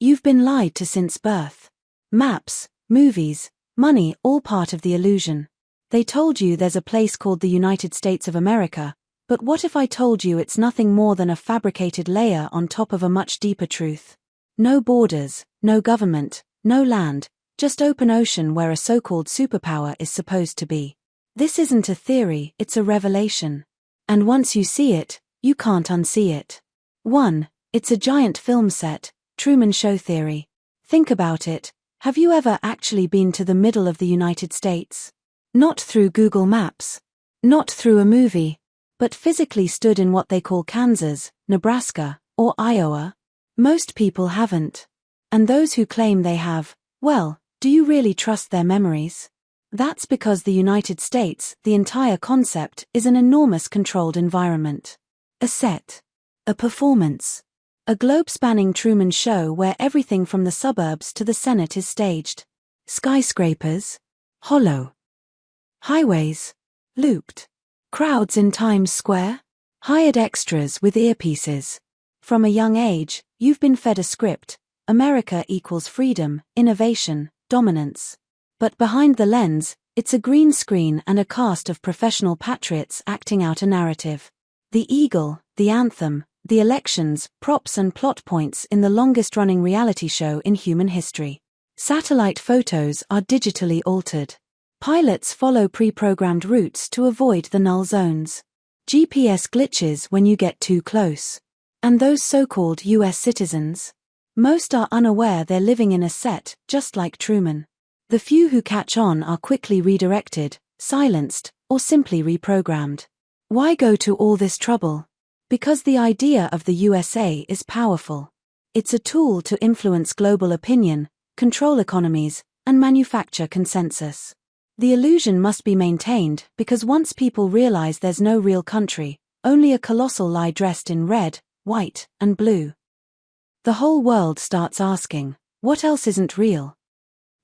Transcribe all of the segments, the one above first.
You've been lied to since birth. Maps, movies, money, all part of the illusion. They told you there's a place called the United States of America, but what if I told you it's nothing more than a fabricated layer on top of a much deeper truth? No borders, no government, no land, just open ocean where a so-called superpower is supposed to be. This isn't a theory, it's a revelation. And once you see it, you can't unsee it. 1. It's a giant film set, Truman Show Theory. Think about it. Have you ever actually been to the middle of the United States? Not through Google Maps. Not through a movie. But physically stood in what they call Kansas, Nebraska, or Iowa? Most people haven't. And those who claim they have, well, do you really trust their memories? That's because the United States, the entire concept, is an enormous controlled environment. A set. A performance. A globe-spanning Truman Show where everything from the suburbs to the Senate is staged. Skyscrapers. Hollow. Highways. Looped. Crowds in Times Square. Hired extras with earpieces. From a young age, you've been fed a script. America equals freedom, innovation, dominance. But behind the lens, it's a green screen and a cast of professional patriots acting out a narrative. The eagle, the anthem, the elections, props and plot points in the longest-running reality show in human history. Satellite photos are digitally altered. Pilots follow pre-programmed routes to avoid the null zones. GPS glitches when you get too close. And those so-called US citizens? Most are unaware they're living in a set, just like Truman. The few who catch on are quickly redirected, silenced, or simply reprogrammed. Why go to all this trouble? Because the idea of the USA is powerful. It's a tool to influence global opinion, control economies, and manufacture consensus. The illusion must be maintained because once people realize there's no real country, only a colossal lie dressed in red, white, and blue, the whole world starts asking, what else isn't real?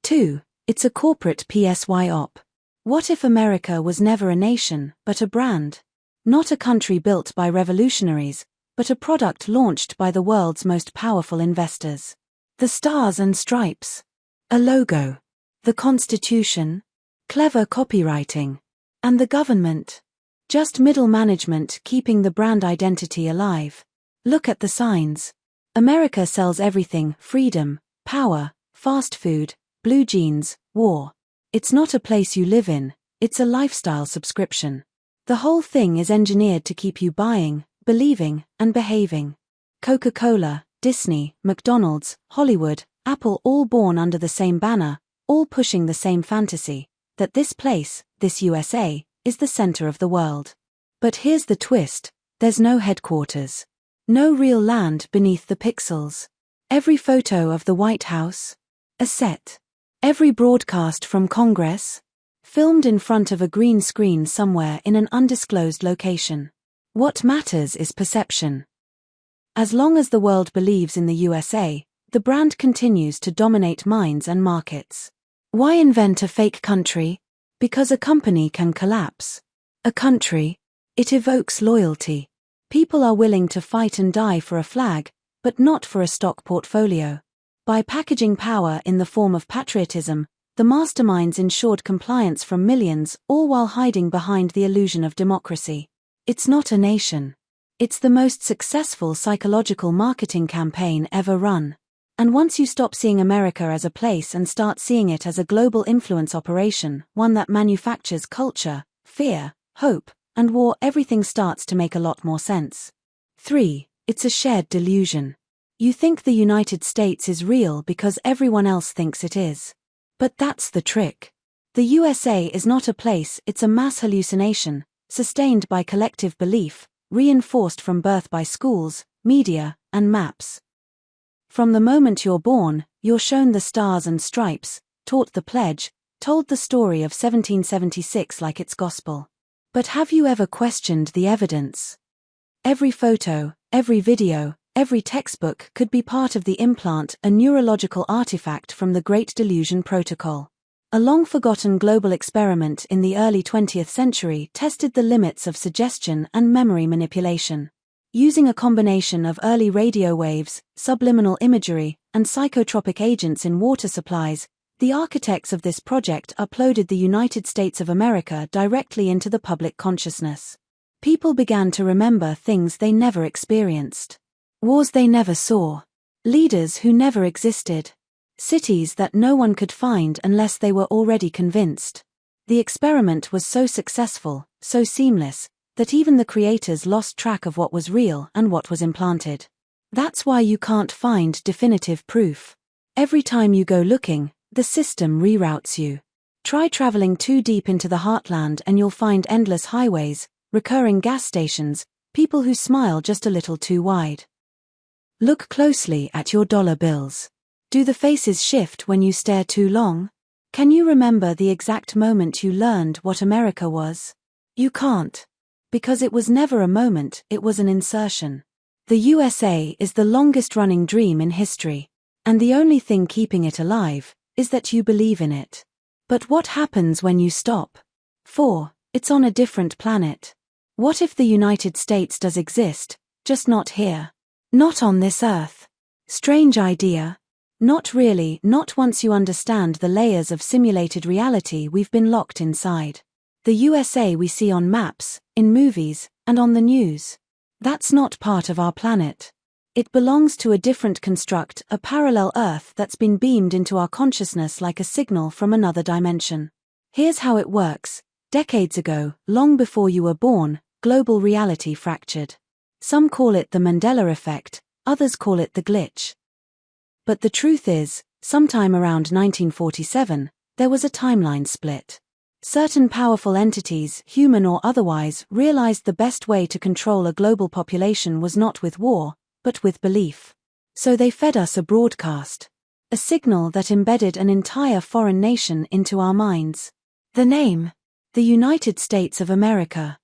2. It's a corporate Psy-Op. What if America was never a nation, but a brand? Not a country built by revolutionaries, but a product launched by the world's most powerful investors. The stars and stripes. A logo. The Constitution. Clever copywriting. And the government. Just middle management keeping the brand identity alive. Look at the signs. America sells everything: freedom, power, fast food, blue jeans, war. It's not a place you live in, it's a lifestyle subscription. The whole thing is engineered to keep you buying, believing, and behaving. Coca-Cola, Disney, McDonald's, Hollywood, Apple, all born under the same banner, all pushing the same fantasy, that this place, this USA, is the center of the world. But here's the twist, there's no headquarters. No real land beneath the pixels. Every photo of the White House, a set. Every broadcast from Congress, filmed in front of a green screen somewhere in an undisclosed location. What matters is perception. As long as the world believes in the USA, the brand continues to dominate minds and markets. Why invent a fake country? Because a company can collapse. A country, it evokes loyalty. People are willing to fight and die for a flag, but not for a stock portfolio. By packaging power in the form of patriotism, the masterminds ensured compliance from millions, all while hiding behind the illusion of democracy. It's not a nation. It's the most successful psychological marketing campaign ever run. And once you stop seeing America as a place and start seeing it as a global influence operation, one that manufactures culture, fear, hope, and war, everything starts to make a lot more sense. 3. It's a shared delusion. You think the United States is real because everyone else thinks it is. But that's the trick. The USA is not a place, it's a mass hallucination, sustained by collective belief, reinforced from birth by schools, media, and maps. From the moment you're born, you're shown the stars and stripes, taught the pledge, told the story of 1776 like it's gospel. But have you ever questioned the evidence? Every photo, every video, every textbook could be part of the implant, a neurological artifact from the Great Delusion Protocol. A long-forgotten global experiment in the early 20th century tested the limits of suggestion and memory manipulation. Using a combination of early radio waves, subliminal imagery, and psychotropic agents in water supplies, the architects of this project uploaded the United States of America directly into the public consciousness. People began to remember things they never experienced. Wars they never saw. Leaders who never existed. Cities that no one could find unless they were already convinced. The experiment was so successful, so seamless, that even the creators lost track of what was real and what was implanted. That's why you can't find definitive proof. Every time you go looking, the system reroutes you. Try traveling too deep into the heartland and you'll find endless highways, recurring gas stations, people who smile just a little too wide. Look closely at your dollar bills. Do the faces shift when you stare too long? Can you remember the exact moment you learned what America was? You can't. Because it was never a moment, it was an insertion. The USA is the longest-running dream in history. And the only thing keeping it alive is that you believe in it. But what happens when you stop? 4. It's on a different planet. What if the United States does exist, just not here? Not on this Earth. Strange idea. Not really, not once you understand the layers of simulated reality we've been locked inside. The USA we see on maps, in movies, and on the news. That's not part of our planet. It belongs to a different construct, a parallel Earth that's been beamed into our consciousness like a signal from another dimension. Here's how it works. Decades ago, long before you were born, global reality fractured. Some call it the Mandela effect, others call it the glitch. But the truth is, sometime around 1947, there was a timeline split. Certain powerful entities, human or otherwise, realized the best way to control a global population was not with war, but with belief. So they fed us a broadcast. A signal that embedded an entire foreign nation into our minds. The name? The United States of America.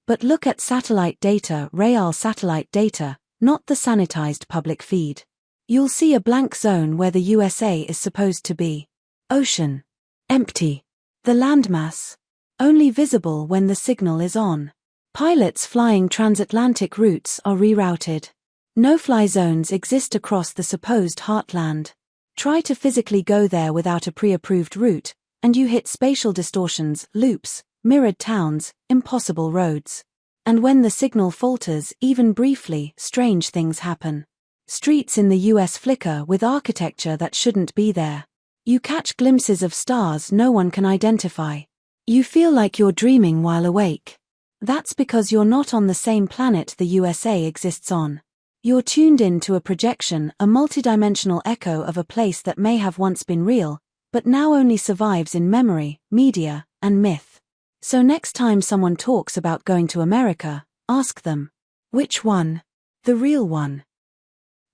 But look at satellite data, real satellite data, not the sanitized public feed. You'll see a blank zone where the USA is supposed to be. Ocean. Empty. The landmass. Only visible when the signal is on. Pilots flying transatlantic routes are rerouted. No-fly zones exist across the supposed heartland. Try to physically go there without a pre-approved route, and you hit spatial distortions, loops, mirrored towns, impossible roads. And when the signal falters, even briefly, strange things happen. Streets in the US flicker with architecture that shouldn't be there. You catch glimpses of stars no one can identify. You feel like you're dreaming while awake. That's because you're not on the same planet the USA exists on. You're tuned in to a projection, a multidimensional echo of a place that may have once been real, but now only survives in memory, media, and myth. So next time someone talks about going to America, ask them, which one? The real one?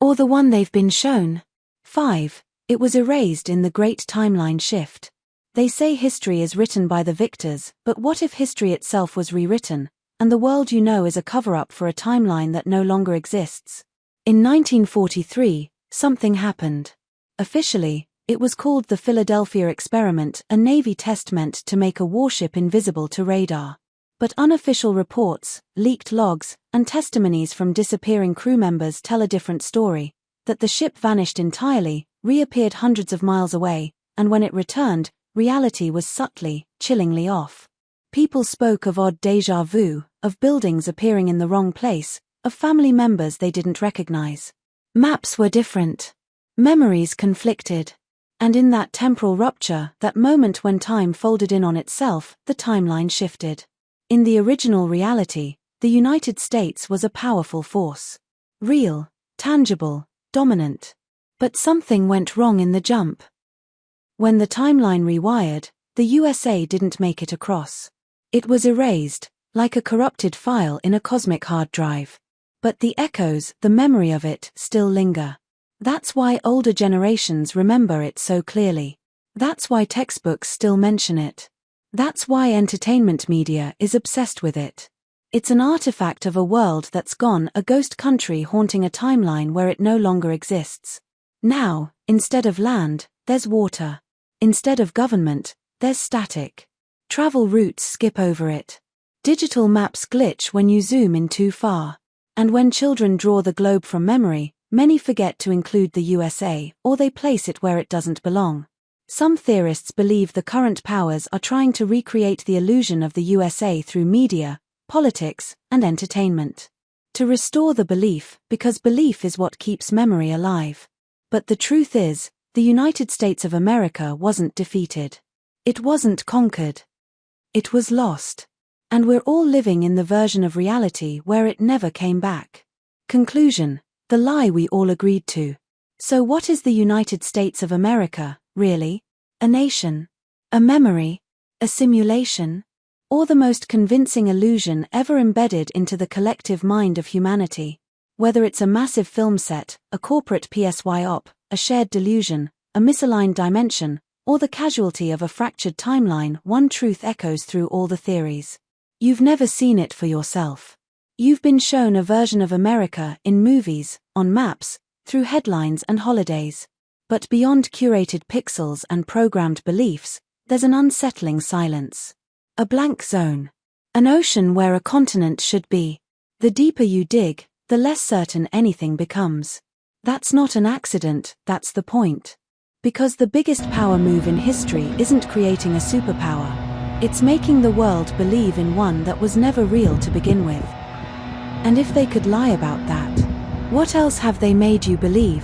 Or the one they've been shown? 5. It was erased in the Great Timeline Shift. They say history is written by the victors, but what if history itself was rewritten, and the world you know is a cover-up for a timeline that no longer exists? In 1943, something happened. Officially, it was called the Philadelphia Experiment, a Navy test meant to make a warship invisible to radar. But unofficial reports, leaked logs, and testimonies from disappearing crew members tell a different story, that the ship vanished entirely, reappeared hundreds of miles away, and when it returned, reality was subtly, chillingly off. People spoke of odd déjà vu, of buildings appearing in the wrong place, of family members they didn't recognize. Maps were different. Memories conflicted. And in that temporal rupture, that moment when time folded in on itself, the timeline shifted. In the original reality, the United States was a powerful force. Real, tangible, dominant. But something went wrong in the jump. When the timeline rewired, the USA didn't make it across. It was erased, like a corrupted file in a cosmic hard drive. But the echoes, the memory of it, still linger. That's why older generations remember it so clearly. That's why textbooks still mention it. That's why entertainment media is obsessed with it. It's an artifact of a world that's gone, a ghost country haunting a timeline where it no longer exists. Now, instead of land, there's water. Instead of government, there's static. Travel routes skip over it. Digital maps glitch when you zoom in too far. And when children draw the globe from memory, many forget to include the USA, or they place it where it doesn't belong. Some theorists believe the current powers are trying to recreate the illusion of the USA through media, politics, and entertainment. To restore the belief, because belief is what keeps memory alive. But the truth is, the United States of America wasn't defeated. It wasn't conquered. It was lost. And we're all living in the version of reality where it never came back. Conclusion: the lie we all agreed to. So what is the United States of America, really? A nation? A memory? A simulation? Or the most convincing illusion ever embedded into the collective mind of humanity? Whether it's a massive film set, a corporate Psy-Op, a shared delusion, a misaligned dimension, or the casualty of a fractured timeline, one truth echoes through all the theories. You've never seen it for yourself. You've been shown a version of America in movies, on maps, through headlines and holidays. But beyond curated pixels and programmed beliefs, there's an unsettling silence. A blank zone. An ocean where a continent should be. The deeper you dig, the less certain anything becomes. That's not an accident, that's the point. Because the biggest power move in history isn't creating a superpower. It's making the world believe in one that was never real to begin with. And if they could lie about that, what else have they made you believe?